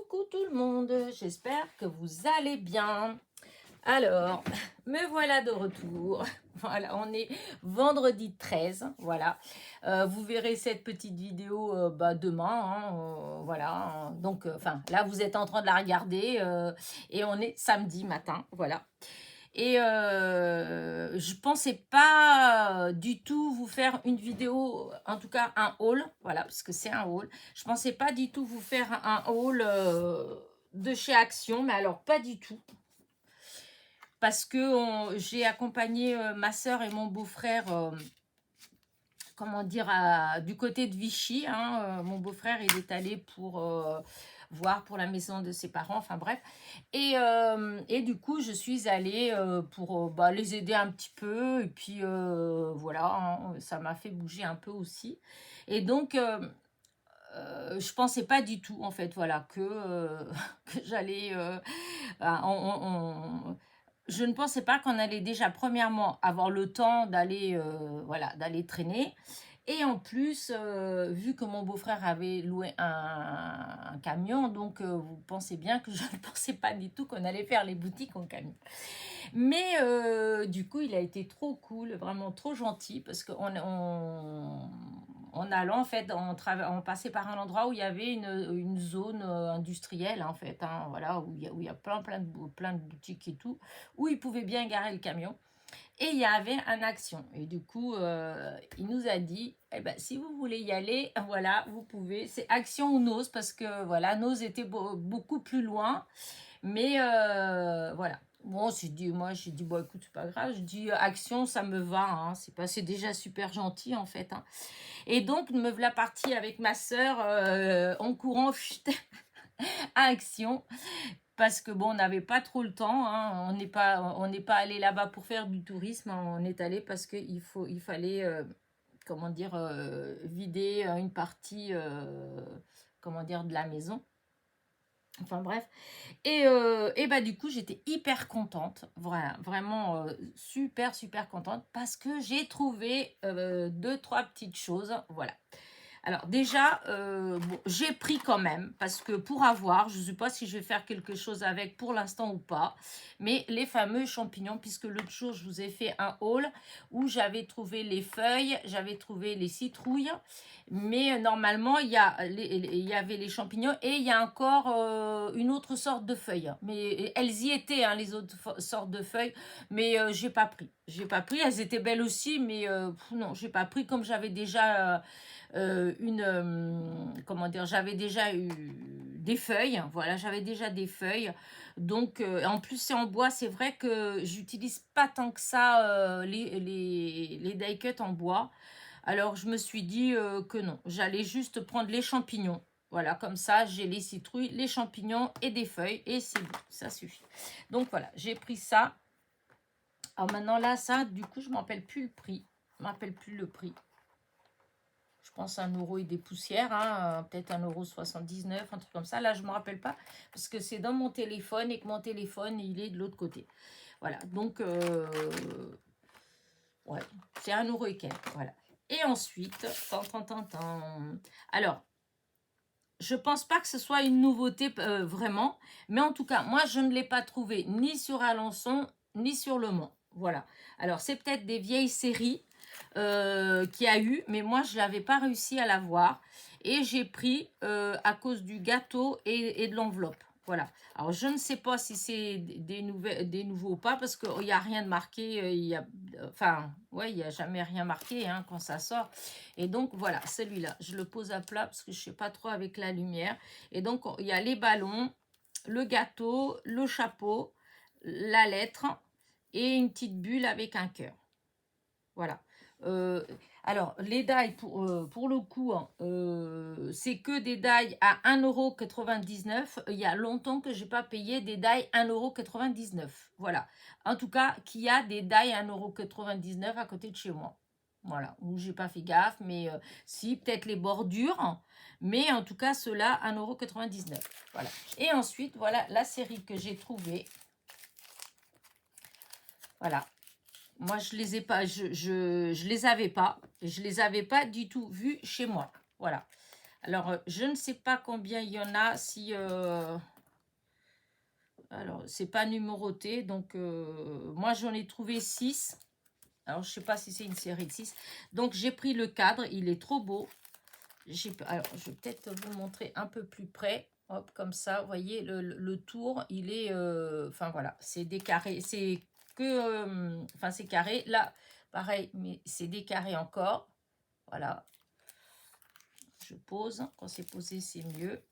Coucou tout le monde, j'espère que vous allez bien. Alors, me voilà de retour. Voilà, on est vendredi 13, voilà. Vous verrez cette petite vidéo demain, hein, voilà. Donc, enfin, là, vous êtes en train de la regarder et on est samedi matin, voilà. Et je pensais pas du tout vous faire une vidéo, en tout cas un haul, voilà, parce que c'est un haul. Je pensais pas du tout vous faire un haul de chez Action, mais alors pas du tout. Parce que j'ai accompagné ma soeur et mon beau-frère, comment dire, du côté de Vichy, hein. Mon beau-frère, il est allé pour voir pour la maison de ses parents, enfin bref. Et du coup, je suis allée pour les aider un petit peu. Et puis voilà, hein, ça m'a fait bouger un peu aussi. Et donc, je pensais pas du tout, en fait, voilà, que j'allais... ben, je ne pensais pas qu'on allait déjà, premièrement, avoir le temps d'aller voilà, d'aller traîner. Et en plus, vu que mon beau-frère avait loué un camion, donc vous pensez bien que je ne pensais pas du tout qu'on allait faire les boutiques en camion. Mais du coup, il a été trop cool, vraiment trop gentil, parce en allant, en fait, on passait par un endroit où il y avait une zone industrielle, en fait, hein, voilà, où il y a plein de boutiques et tout, où il pouvait bien garer le camion. Et il y avait un Action. Et du coup, il nous a dit, eh ben, si vous voulez y aller, voilà, vous pouvez. C'est Action ou Nose, parce que voilà, Nose était beaucoup plus loin. Mais voilà. Bon, j'ai dit, bon, écoute, c'est pas grave. Je dis, Action, ça me va, hein. C'est déjà super gentil, en fait, hein. Et donc, me voilà partie avec ma sœur en courant à Action. Parce que bon, on n'avait pas trop le temps, hein. On n'est pas allé là-bas pour faire du tourisme. On est allé parce il fallait, comment dire, vider une partie, comment dire, de la maison. Enfin bref. Et bah du coup, j'étais hyper contente, voilà, vraiment super, super contente parce que j'ai trouvé deux, trois petites choses, voilà. Alors déjà, bon, j'ai pris quand même, parce que pour avoir, je ne sais pas si je vais faire quelque chose avec pour l'instant ou pas, mais les fameux champignons, puisque l'autre jour, je vous ai fait un haul où j'avais trouvé les feuilles, j'avais trouvé les citrouilles, mais normalement, il y avait les champignons et il y a encore une autre sorte de feuilles. Mais elles y étaient, hein, les autres sortes de feuilles, mais j'ai pas pris. J'ai pas pris, elles étaient belles aussi, mais non, j'ai pas pris comme j'avais déjà... comment dire, j'avais déjà eu des feuilles, voilà, j'avais déjà des feuilles, donc en plus c'est en bois, c'est vrai que j'utilise pas tant que ça les die cut en bois, alors je me suis dit que non, j'allais juste prendre les champignons, voilà, comme ça j'ai les citrouilles, les champignons et des feuilles, et c'est bon, ça suffit. Donc voilà, j'ai pris ça. Alors maintenant là, ça, du coup, je ne me rappelle plus le prix, je ne me rappelle plus le prix. Je pense 1 € et des poussières, hein, peut-être 1,79 €, un truc comme ça. Là, je ne me rappelle pas parce que c'est dans mon téléphone et que mon téléphone, il est de l'autre côté. Voilà, donc, ouais, c'est 1 € et quelques, voilà. Et ensuite, alors, je pense pas que ce soit une nouveauté vraiment, mais en tout cas, moi, je ne l'ai pas trouvé ni sur Alençon, ni sur Le Mans. Voilà. Alors, c'est peut-être des vieilles séries qu'il y a eu, mais moi, je n'avais pas réussi à la voir. Et j'ai pris à cause du gâteau et de l'enveloppe. Voilà. Alors, je ne sais pas si c'est des nouveaux ou pas, parce qu'il n'y a rien de marqué. Enfin, ouais, il n'y a jamais rien marqué hein, quand ça sort. Et donc, voilà, celui-là, je le pose à plat parce que je ne sais pas trop avec la lumière. Et donc, il y a les ballons, le gâteau, le chapeau, la lettre et une petite bulle avec un cœur. Voilà. Euh, alors, les die, pour le coup, hein, c'est que des die à 1,99 €. Il y a longtemps que je n'ai pas payé des die 1,99 €. Voilà. En tout cas, qu'il y a des die 1,99 € à côté de chez moi. Voilà. Où j'ai pas fait gaffe, mais si, peut-être les bordures. Mais en tout cas, ceux-là, 1,99 €. Voilà. Et ensuite, voilà la série que j'ai trouvée. Voilà. Moi, je les ai pas, je les avais pas. Je les avais pas du tout vus chez moi. Voilà. Alors, je ne sais pas combien il y en a, si... alors, c'est pas numéroté, donc moi, j'en ai trouvé 6. Alors, je sais pas si c'est une série de 6. Donc, j'ai pris le cadre, il est trop beau. Alors, je vais peut-être vous le montrer un peu plus près. Hop, comme ça, vous voyez, le tour, il est... enfin, voilà, c'est des carrés. C'est que... enfin, c'est carré. Là, pareil, mais c'est des carrés encore. Voilà. Je pose. Quand c'est posé, c'est mieux.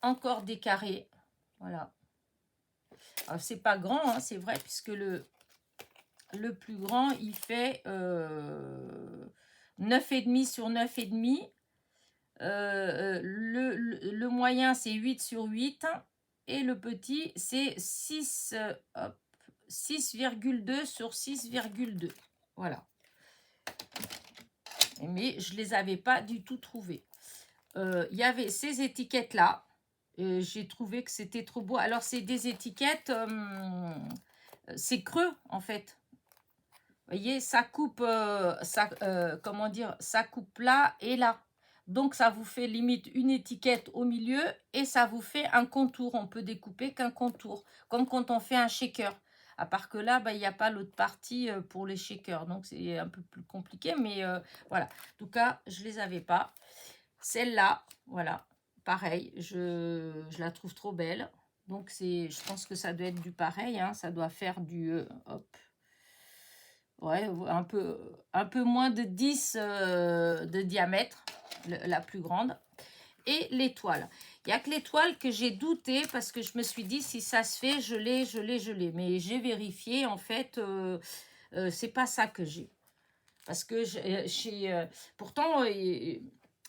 Encore des carrés. Voilà. Alors, c'est pas grand, hein, c'est vrai, puisque le plus grand, il fait 9,5 sur 9,5. Le moyen, c'est 8 sur 8. Et le petit, c'est 6,2 sur 6,2. Voilà. Mais je ne les avais pas du tout trouvés. Il y avait ces étiquettes-là. J'ai trouvé que c'était trop beau. Alors, c'est des étiquettes... c'est creux, en fait. Vous voyez, ça coupe... comment dire? Ça coupe là et là. Donc, ça vous fait limite une étiquette au milieu et ça vous fait un contour. On peut découper qu'un contour, comme quand on fait un shaker. À part que là, il n'y a pas l'autre partie pour les shakers. Donc, c'est un peu plus compliqué. Mais voilà. En tout cas, je ne les avais pas. Celle-là, voilà. Pareil, je la trouve trop belle. Donc, je pense que ça doit être du pareil. Hein, ça doit faire du... hop. Ouais, un peu moins de 10 de diamètre, la plus grande. Et l'étoile. Il n'y a que l'étoile que j'ai douté parce que je me suis dit, si ça se fait, je l'ai. Mais j'ai vérifié, en fait, c'est pas ça que j'ai. Parce que pourtant,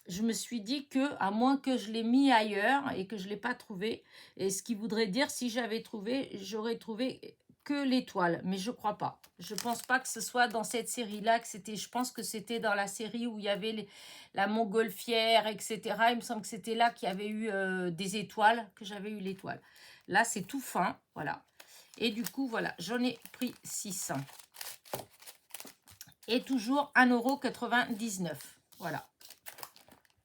je me suis dit que, à moins que je l'ai mis ailleurs et que je ne l'ai pas trouvé, et ce qui voudrait dire, si j'avais trouvé, j'aurais trouvé que l'étoile, mais je crois pas. Je pense pas que ce soit dans cette série-là que c'était. Je pense que c'était dans la série où il y avait la montgolfière, etc. Il me semble que c'était là qu'il y avait eu des étoiles, que j'avais eu l'étoile. Là, c'est tout fin, voilà. Et du coup, voilà, j'en ai pris 6. Et toujours 1,99 €. Voilà.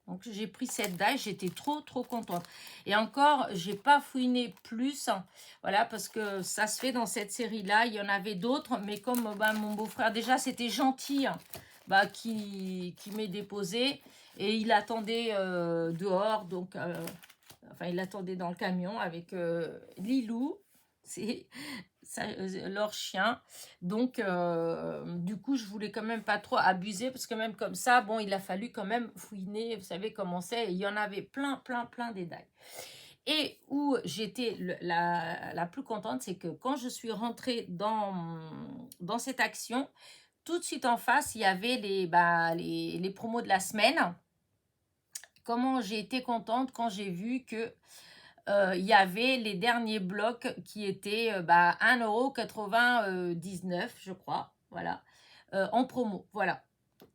Donc, j'ai pris cette dalle, j'étais trop contente. Et encore, j'ai pas fouiné plus. Voilà, parce que ça se fait dans cette série-là. Il y en avait d'autres, mais comme mon beau-frère, déjà, c'était gentil, qui m'ait déposé. Et il attendait dehors, donc... enfin, il attendait dans le camion avec Lilou. C'est leur chien. Donc, du coup, je voulais quand même pas trop abuser parce que même comme ça, bon, il a fallu quand même fouiner. Vous savez comment c'est. Il y en avait plein des dalles. Et où j'étais la plus contente, c'est que quand je suis rentrée dans cette action, tout de suite en face, il y avait les promos de la semaine. Comment j'ai été contente quand j'ai vu que il y avait les derniers blocs qui étaient 1,99 €, je crois, voilà, en promo, voilà.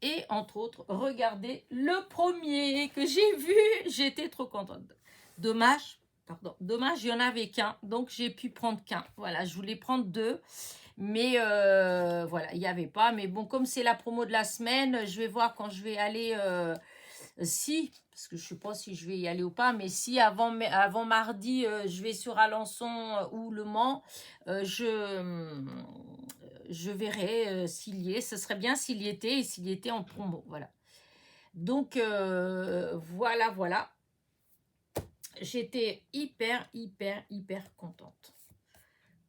Et entre autres, regardez le premier que j'ai vu, j'étais trop contente. Dommage, il n'y en avait qu'un, donc j'ai pu prendre qu'un. Voilà, je voulais prendre 2, mais voilà, il n'y avait pas. Mais bon, comme c'est la promo de la semaine, je vais voir quand je vais aller... si, parce que je ne sais pas si je vais y aller ou pas, mais si avant mardi, je vais sur Alençon ou Le Mans, je verrai s'il y est. Ce serait bien s'il y était et s'il y était en promo. Voilà. Donc, voilà. J'étais hyper contente.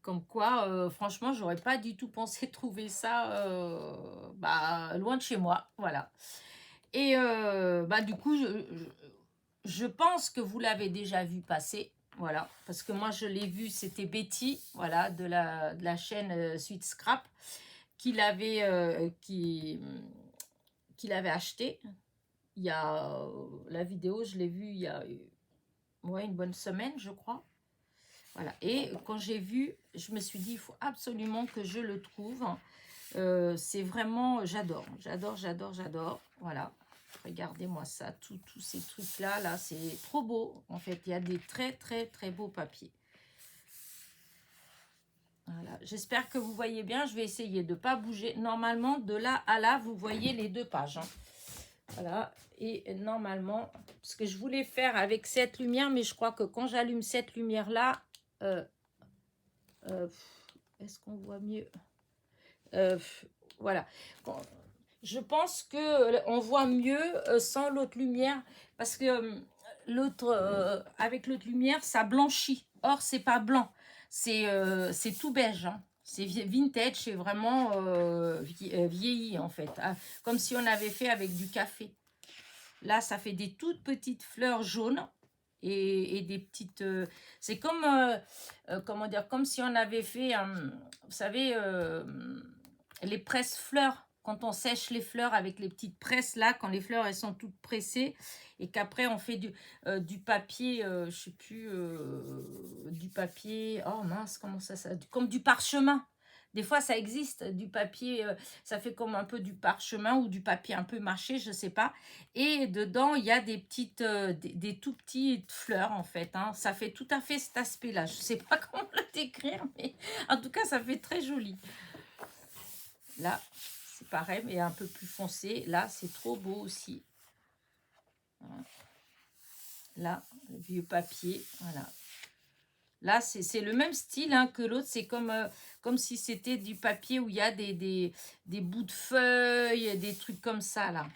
Comme quoi, franchement, j'aurais pas du tout pensé trouver ça loin de chez moi. Voilà. Et du coup, je pense que vous l'avez déjà vu passer. Voilà, parce que moi, je l'ai vu, c'était Betty, voilà, de la chaîne Sweet Scrap, qui l'avait acheté. Il y a la vidéo, je l'ai vue il y a une bonne semaine, je crois. Voilà, et quand j'ai vu, je me suis dit, il faut absolument que je le trouve. C'est vraiment, j'adore. Voilà. Regardez-moi ça, tous ces trucs-là, là, c'est trop beau. En fait, il y a des très beaux papiers. Voilà, j'espère que vous voyez bien. Je vais essayer de ne pas bouger. Normalement, de là à là, vous voyez les 2 pages. Hein. Voilà, et normalement, parce que je voulais faire avec cette lumière, mais je crois que quand j'allume cette lumière-là, euh, euh, est-ce qu'on voit mieux? Euh, voilà. Je pense que on voit mieux sans l'autre lumière, parce que avec l'autre lumière, ça blanchit. Or, c'est pas blanc, c'est tout beige, hein. C'est vintage, c'est vraiment vieilli en fait, hein, comme si on avait fait avec du café. Là, ça fait des toutes petites fleurs jaunes et des petites. C'est comme, comment dire, comme si on avait fait, vous savez, les presses-fleurs. Quand on sèche les fleurs avec les petites presses là, quand les fleurs elles sont toutes pressées et qu'après on fait du papier, je sais plus, du papier. Oh mince, comment ça, comme du parchemin. Des fois, ça existe, du papier, ça fait comme un peu du parchemin ou du papier un peu mâché, je sais pas. Et dedans, il y a des petites, des tout petites fleurs en fait, hein. Ça fait tout à fait cet aspect-là. Je sais pas comment le décrire, mais en tout cas, ça fait très joli. Là, c'est pareil, mais un peu plus foncé. Là, c'est trop beau aussi. Voilà. Là, le vieux papier, voilà. Là, c'est le même style hein, que l'autre. C'est comme si c'était du papier où il y a des bouts de feuilles, des trucs comme ça, là.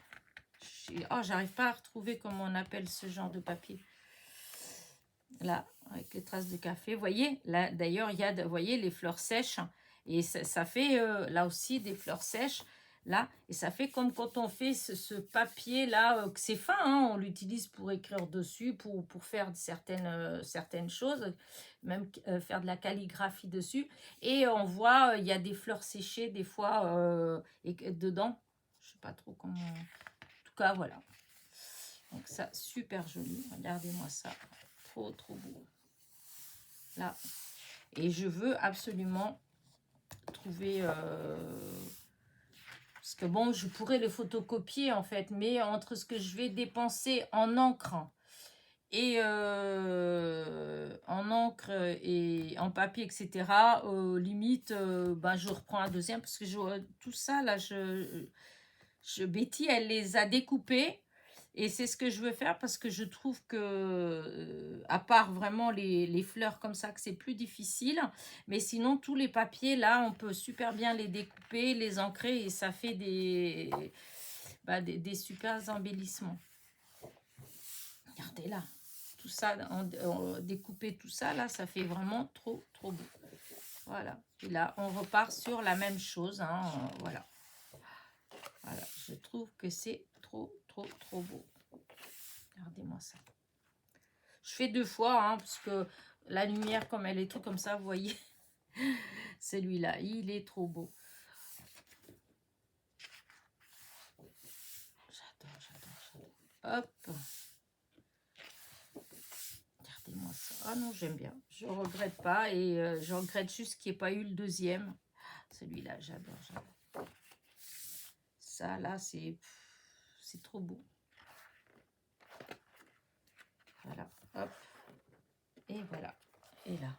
Oh, j'arrive pas à retrouver comment on appelle ce genre de papier. Là, avec les traces de café. Vous voyez, là, d'ailleurs, il y a, vous voyez, les fleurs sèches. Et ça fait, là aussi, des fleurs sèches. Là, et ça fait comme quand on fait ce papier-là, que c'est fin, hein, on l'utilise pour écrire dessus, pour faire certaines choses, même faire de la calligraphie dessus. Et on voit, il y a des fleurs séchées, des fois, et dedans. Je sais pas trop comment... En tout cas, voilà. Donc ça, super joli. Regardez-moi ça. Trop, trop beau. Là. Et je veux absolument trouver... parce que bon, je pourrais le photocopier en fait, mais entre ce que je vais dépenser en encre et en papier, etc., limite, ben, je reprends un deuxième parce que tout ça, là, Betty, elle les a découpés. Et c'est ce que je veux faire parce que je trouve que, à part vraiment les fleurs comme ça, que c'est plus difficile. Mais sinon, tous les papiers, là, on peut super bien les découper, les ancrer et ça fait des super embellissements. Regardez là, tout ça, découper tout ça, là, ça fait vraiment trop, trop beau. Voilà. Et là, on repart sur la même chose. Hein, voilà. Voilà. Je trouve que c'est trop, trop, trop beau. Regardez-moi ça. Je fais deux fois, hein, parce que la lumière, comme elle est tout comme ça, vous voyez, celui-là, il est trop beau. J'adore. Hop. Regardez-moi ça. Ah non, j'aime bien. Je regrette pas et je regrette juste qu'il n'y ait pas eu le deuxième. Celui-là, j'adore. Ça, là, c'est trop beau. Voilà. Hop. Et voilà. Et là.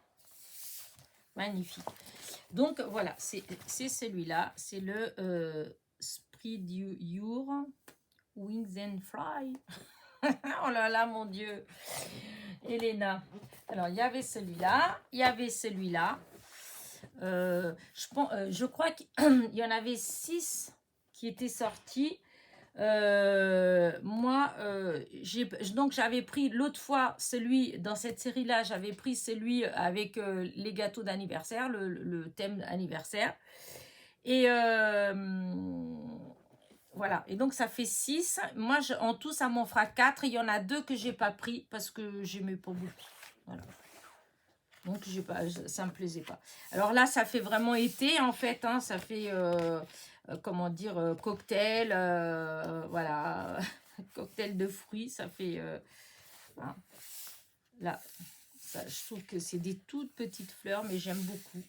Magnifique. Donc, voilà. C'est celui-là. C'est le Spread Your Wings and Fly. Oh là là, mon Dieu. Elena. Alors, il y avait celui-là. Il y avait celui-là. Je crois qu'il y en avait 6 qui étaient sortis. Moi, donc j'avais pris l'autre fois celui, dans cette série-là, j'avais pris celui avec les gâteaux d'anniversaire, le thème anniversaire. Et voilà, et donc ça fait 6. Moi, en tout, ça m'en fera 4. Il y en a 2 que j'ai pas pris parce que j'aimais pas beaucoup. Voilà. Donc, ça me plaisait pas. Alors là, ça fait vraiment été, en fait. Hein, ça fait, comment dire, cocktail. Voilà, cocktail de fruits. Ça fait... hein. Là, ça, je trouve que c'est des toutes petites fleurs, mais j'aime beaucoup.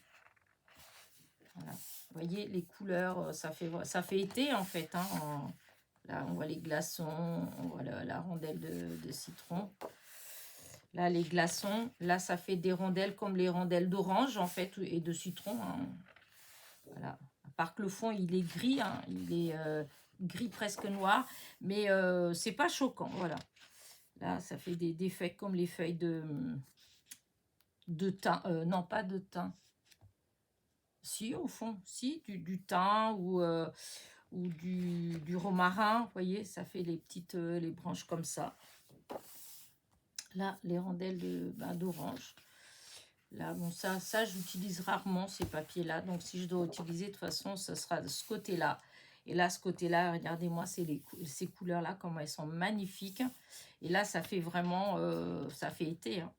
Voilà. Vous voyez, les couleurs, ça fait été, en fait. Hein, là, on voit les glaçons, on voit la rondelle de citron. Là, les glaçons, là, ça fait des rondelles comme les rondelles d'orange, en fait, et de citron. Hein. Voilà. À part que le fond, il est gris, hein, gris presque noir, mais c'est pas choquant, voilà. Là, ça fait des feuilles comme les feuilles de thym, non pas de thym, si au fond, si, du thym ou du romarin, vous voyez, ça fait les petites les branches comme ça. Là, les rondelles d'orange. Là, bon, ça j'utilise rarement ces papiers-là. Donc, si je dois utiliser, de toute façon, ce sera de ce côté-là. Et là, ce côté-là, regardez-moi ces couleurs-là, comment elles sont magnifiques. Et là, ça fait vraiment, ça fait été. Hein.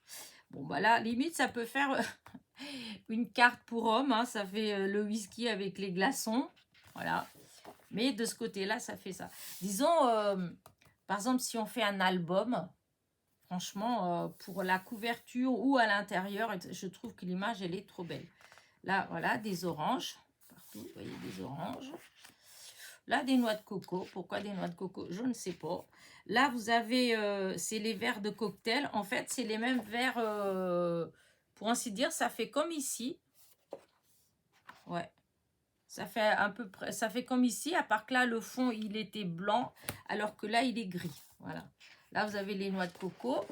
Bon, bah là, limite, ça peut faire une carte pour homme. Hein. Ça fait le whisky avec les glaçons. Voilà. Mais de ce côté-là, ça fait ça. Disons, par exemple, si on fait un album... Franchement, pour la couverture ou à l'intérieur, je trouve que l'image, elle est trop belle. Là, voilà, des oranges. Partout, vous voyez, des oranges. Là, des noix de coco. Pourquoi des noix de coco? Je ne sais pas. Là, vous avez, c'est les verres de cocktail. En fait, c'est les mêmes verres, pour ainsi dire, ça fait comme ici. Ouais. Ça fait à peu près, ça fait comme ici, à part que là, le fond, il était blanc, alors que là, il est gris. Voilà. Là, vous avez les noix de coco.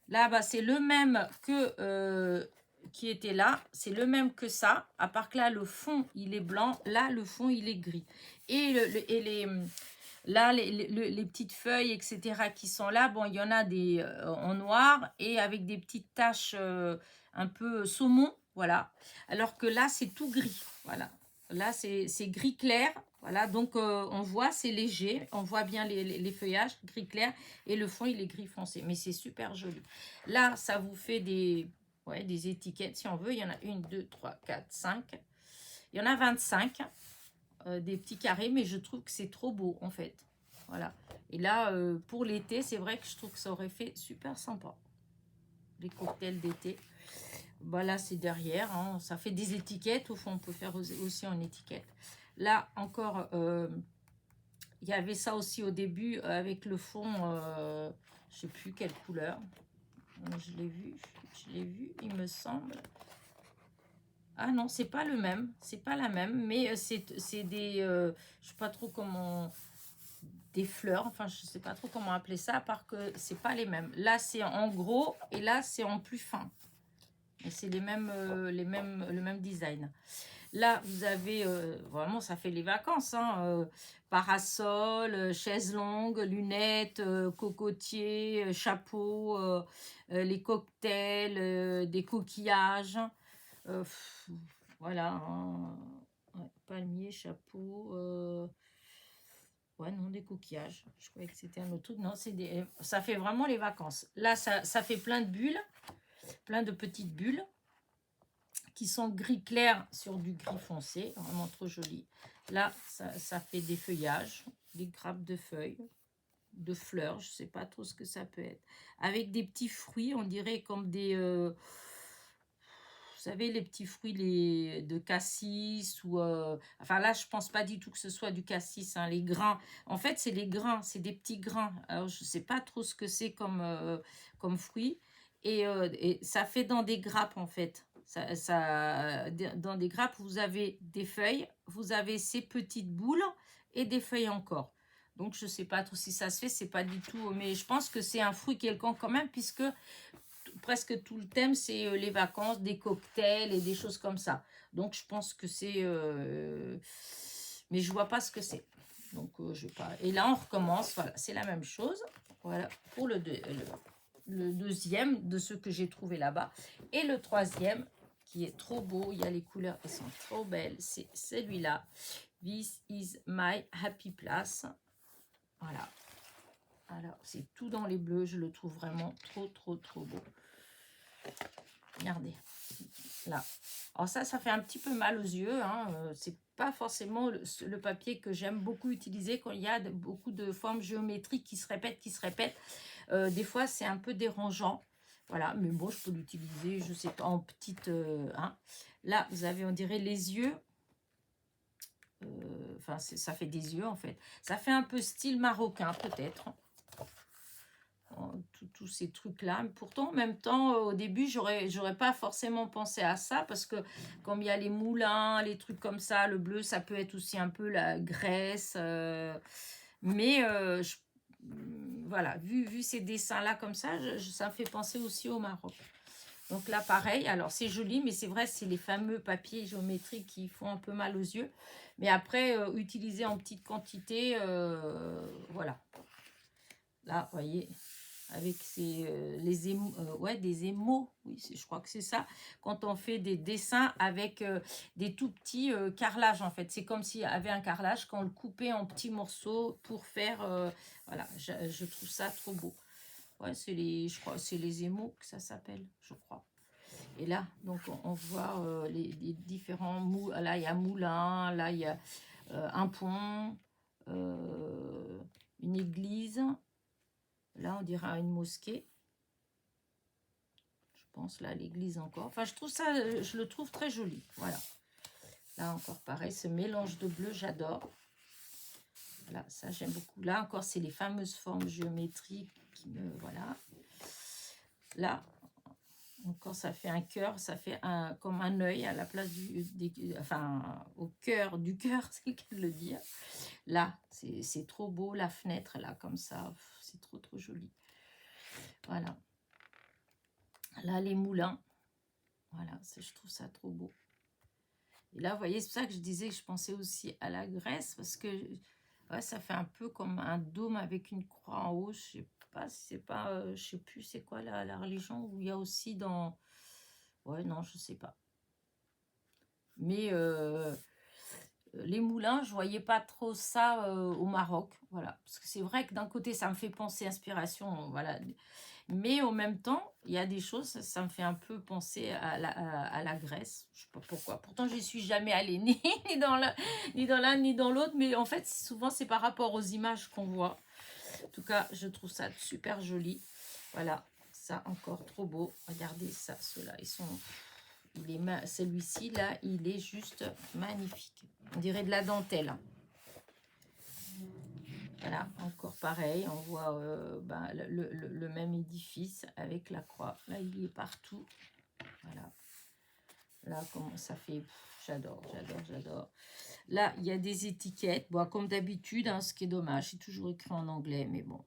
Là, bah, c'est le même que qui était là. C'est le même que ça. À part que là, le fond, il est blanc. Là, le fond, il est gris. Et, là, les petites feuilles, etc., qui sont là, bon, il y en a des en noir et avec des petites taches un peu saumon. Voilà. Alors que là, c'est tout gris. Voilà. Là, c'est gris clair. Voilà, donc on voit, c'est léger, on voit bien les feuillages gris clair et le fond, il est gris foncé, mais c'est super joli. Là, ça vous fait des étiquettes, si on veut, il y en a 1, 2, 3, 4, 5. Il y en a 25, des petits carrés, mais je trouve que c'est trop beau, en fait. Voilà. Et là, pour l'été, c'est vrai que je trouve que ça aurait fait super sympa. Les cocktails d'été. Voilà, c'est derrière, hein. Ça fait des étiquettes, au fond, on peut faire aussi en étiquette. Là, encore, il y avait ça aussi au début avec le fond, je ne sais plus quelle couleur. Je l'ai vu, il me semble. Ah non, c'est pas le même, c'est pas la même, mais c'est des, je sais pas trop comment, des fleurs, enfin je sais pas trop comment appeler ça, à part que c'est pas les mêmes. Là c'est en gros et là c'est en plus fin. Et c'est le même design. Là, vous avez, vraiment, ça fait les vacances, hein, parasol, chaise longue, lunettes, cocotier, chapeau, les cocktails, des coquillages. Pff, voilà, hein. Ouais, palmier, chapeau. Ouais, non, des coquillages. Je croyais que c'était un autre truc. Non, ça fait vraiment les vacances. Là, ça fait plein de bulles, plein de petites bulles qui sont gris clair sur du gris foncé, vraiment trop joli. Là, ça fait des feuillages, des grappes de feuilles, de fleurs, je sais pas trop ce que ça peut être, avec des petits fruits, on dirait comme des, vous savez, les petits fruits de cassis, ou, enfin là, je pense pas du tout que ce soit du cassis, hein, les grains, en fait, c'est les grains, c'est des petits grains, alors je sais pas trop ce que c'est comme fruit, et ça fait dans des grappes, en fait. Dans des grappes, vous avez des feuilles, vous avez ces petites boules et des feuilles encore. Donc, je ne sais pas trop si ça se fait, c'est pas du tout, mais je pense que c'est un fruit quelconque quand même, puisque presque tout le thème, c'est les vacances, des cocktails et des choses comme ça. Donc, je pense que c'est... mais je vois pas ce que c'est. Donc, je vais pas... Et là, on recommence, voilà, c'est la même chose. Voilà, pour le deuxième de ceux que j'ai trouvé là-bas. Et le troisième, qui est trop beau, il y a les couleurs, elles sont trop belles, c'est celui-là. This is my happy place. Voilà. Alors, c'est tout dans les bleus, je le trouve vraiment trop, trop, trop beau. Regardez, là. Alors ça fait un petit peu mal aux yeux, hein. C'est pas forcément le papier que j'aime beaucoup utiliser quand il y a beaucoup de formes géométriques qui se répètent. Des fois, c'est un peu dérangeant. Voilà, mais bon, je peux l'utiliser, je sais pas, en petite... hein. Là, vous avez, on dirait, les yeux. Enfin, ça fait des yeux, en fait. Ça fait un peu style marocain, peut-être. tous ces trucs-là. Pourtant, en même temps, au début, j'aurais pas forcément pensé à ça parce que comme il y a les moulins, les trucs comme ça, le bleu, ça peut être aussi un peu la Grèce. Mais voilà, vu ces dessins-là comme ça, ça me fait penser aussi au Maroc. Donc là, pareil, alors c'est joli, mais c'est vrai, c'est les fameux papiers géométriques qui font un peu mal aux yeux. Mais après, utiliser en petite quantité, voilà. Là, vous voyez, avec ouais, des émaux, oui, je crois que c'est ça, quand on fait des dessins avec des tout petits carrelages, en fait. C'est comme s'il y avait un carrelage, quand on le coupait en petits morceaux pour faire, voilà, je trouve ça trop beau. Ouais, je crois, c'est les émaux que ça s'appelle, je crois. Et là, donc, on voit les différents là, il y a moulin, là, il y a un pont, une église. Là, on dirait une mosquée. Je pense là, l'église encore. Enfin, je trouve ça, je le trouve très joli. Voilà. Là, encore pareil, ce mélange de bleu, j'adore. Voilà, ça, j'aime beaucoup. Là, encore, c'est les fameuses formes géométriques qui me... Voilà. Là, encore, ça fait un cœur, ça fait comme un œil à la place enfin, au cœur du cœur, c'est le cas de le dire. Là, c'est trop beau, la fenêtre, là, comme ça. C'est trop, trop joli. Voilà. Là, les moulins. Voilà, je trouve ça trop beau. Et là, vous voyez, c'est pour ça que je disais que je pensais aussi à la Grèce, parce que ouais, ça fait un peu comme un dôme avec une croix en haut. Je sais pas si c'est pas, je sais plus c'est quoi la religion, où il y a aussi dans... Ouais, non, je sais pas. Mais les moulins, je voyais pas trop ça au Maroc, voilà. Parce que c'est vrai que d'un côté, ça me fait penser inspiration, voilà. Mais en même temps, il y a des choses, ça me fait un peu penser à la Grèce. Je sais pas pourquoi. Pourtant, j'y suis jamais allée, ni dans l'un, ni dans l'autre. Mais en fait, souvent, c'est par rapport aux images qu'on voit. En tout cas, je trouve ça super joli. Voilà, ça encore trop beau. Regardez ça, ceux-là, ils sont... Celui-ci, là, il est juste magnifique. On dirait de la dentelle. Voilà, encore pareil, on voit le même édifice avec la croix. Là, il est partout. Voilà. Là, comment ça fait... J'adore, j'adore, j'adore. Là, il y a des étiquettes. Bon, comme d'habitude, hein, ce qui est dommage, c'est toujours écrit en anglais, mais bon.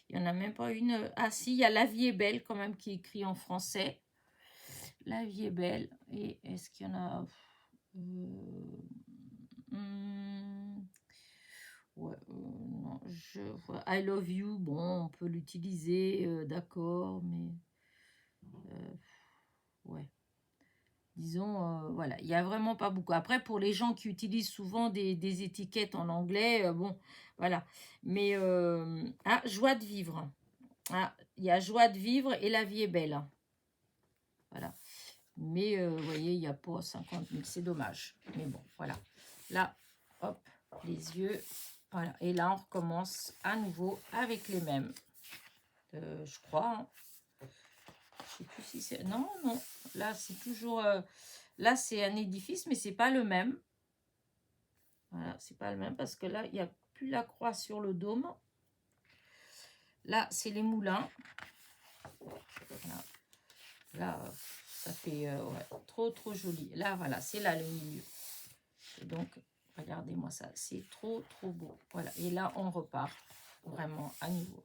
Il n'y en a même pas une... Ah si, il y a La vie est belle quand même qui est écrit en français. La vie est belle. Et est-ce qu'il y en a... Ouais, non, je vois. I love you, bon, on peut l'utiliser, d'accord, mais ouais. Disons, voilà, il n'y a vraiment pas beaucoup. Après, pour les gens qui utilisent souvent des étiquettes en anglais, bon, voilà. Mais, ah, joie de vivre. Ah, il y a joie de vivre et la vie est belle. Voilà. Mais, vous voyez, il n'y a pas 50 000, c'est dommage. Mais bon, voilà. Là, hop, les yeux. Voilà. Et là, on recommence à nouveau avec les mêmes. Je crois. Hein. Je sais plus si c'est... Non, non. Là, c'est toujours... Là, c'est un édifice, mais c'est pas le même. Voilà, c'est pas le même parce que là, il n'y a plus la croix sur le dôme. Là, c'est les moulins. Voilà. Là, ça fait ouais, trop, trop joli. Là, voilà, c'est là le milieu. Et donc, regardez-moi ça. C'est trop, trop beau. Voilà. Et là, on repart vraiment à nouveau.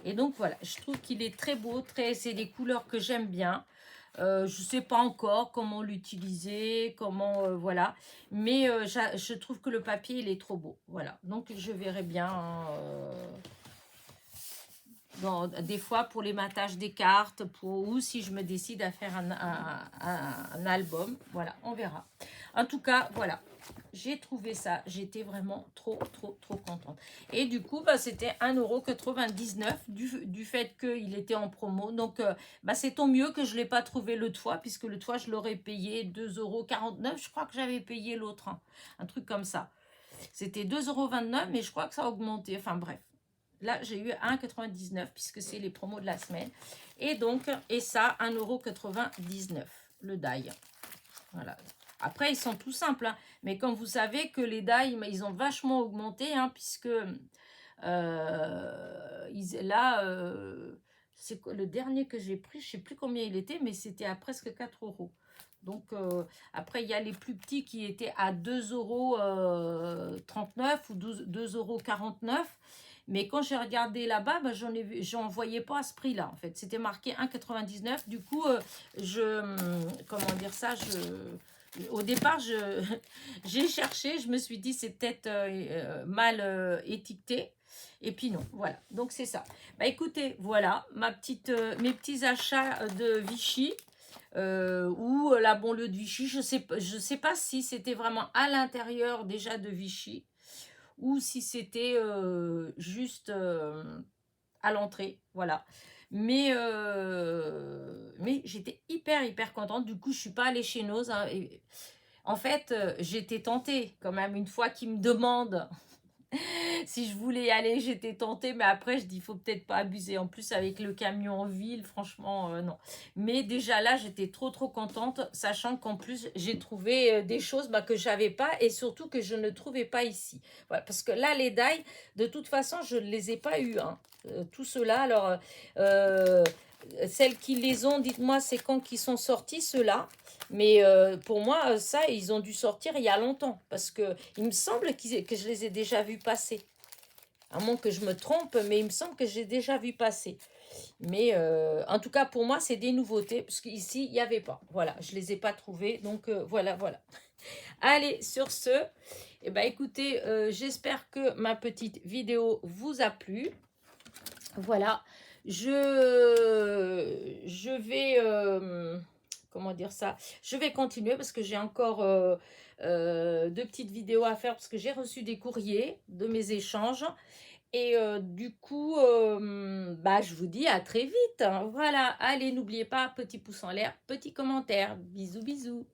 Et donc, voilà. Je trouve qu'il est très beau. C'est des couleurs que j'aime bien. Je ne sais pas encore comment l'utiliser, comment, voilà. Mais je trouve que le papier, il est trop beau. Voilà. Donc, je verrai bien... des fois pour les matages des cartes, ou si je me décide à faire un album. Voilà, on verra. En tout cas, voilà. J'ai trouvé ça. J'étais vraiment trop, trop, trop contente. Et du coup, bah, c'était 1,99 € du fait qu'il était en promo. Donc, bah, c'est tant mieux que je ne l'ai pas trouvé l'autre fois, puisque l'autre fois, je l'aurais payé 2,49 €. Je crois que j'avais payé l'autre. Hein, un truc comme ça. C'était 2,29 €, mais je crois que ça a augmenté. Enfin, bref. Là, j'ai eu 1,99 € puisque c'est les promos de la semaine. Et donc, et ça, 1,99 €, le die. Voilà. Après, ils sont tout simples. Hein. Mais comme vous savez que les die, ils ont vachement augmenté, hein, puisque Là, c'est le dernier que j'ai pris, je ne sais plus combien il était, mais c'était à presque 4 euros. Donc, après, il y a les plus petits qui étaient à 2,39 € ou 2,49 €. Mais quand j'ai regardé là-bas, ben, j'en voyais pas à ce prix-là, en fait. C'était marqué 1,99 €. Du coup, comment dire ça, au départ, j'ai cherché, je me suis dit, c'est peut-être mal étiqueté. Et puis non, voilà. Donc, c'est ça. Bah, écoutez, voilà, mes petits achats de Vichy. Ou la banlieue de Vichy, je sais pas si c'était vraiment à l'intérieur déjà de Vichy ou si c'était juste à l'entrée, voilà. Mais j'étais hyper contente. Du coup, je suis pas allée chez Noz, hein, en fait, j'étais tentée quand même une fois qu'ils me demandent si je voulais y aller, j'étais tentée, mais après, je dis, il faut peut-être pas abuser. En plus, avec le camion en ville, franchement, non. Mais déjà là, j'étais trop contente, sachant qu'en plus, j'ai trouvé des choses que je n'avais pas et surtout que je ne trouvais pas ici. Voilà, parce que là, les dailles, de toute façon, je ne les ai pas eues, hein. Tout cela, alors, euh, celles qui les ont, dites-moi, c'est quand qu'ils sont sortis, ceux-là. Mais pour moi, ça, ils ont dû sortir il y a longtemps. Parce que il me semble que je les ai déjà vus passer. À moins que je me trompe, mais il me semble que j'ai déjà vu passer. Mais en tout cas, pour moi, c'est des nouveautés. Parce qu'ici, il n'y avait pas. Voilà, je ne les ai pas trouvées. Donc voilà. Allez, sur ce, eh ben, écoutez, j'espère que ma petite vidéo vous a plu. Voilà. Je vais... comment dire ça, je vais continuer parce que j'ai encore 2 petites vidéos à faire parce que j'ai reçu des courriers de mes échanges et du coup bah, je vous dis à très vite, hein. Voilà, allez, n'oubliez pas, petit pouce en l'air, petit commentaire, bisous bisous.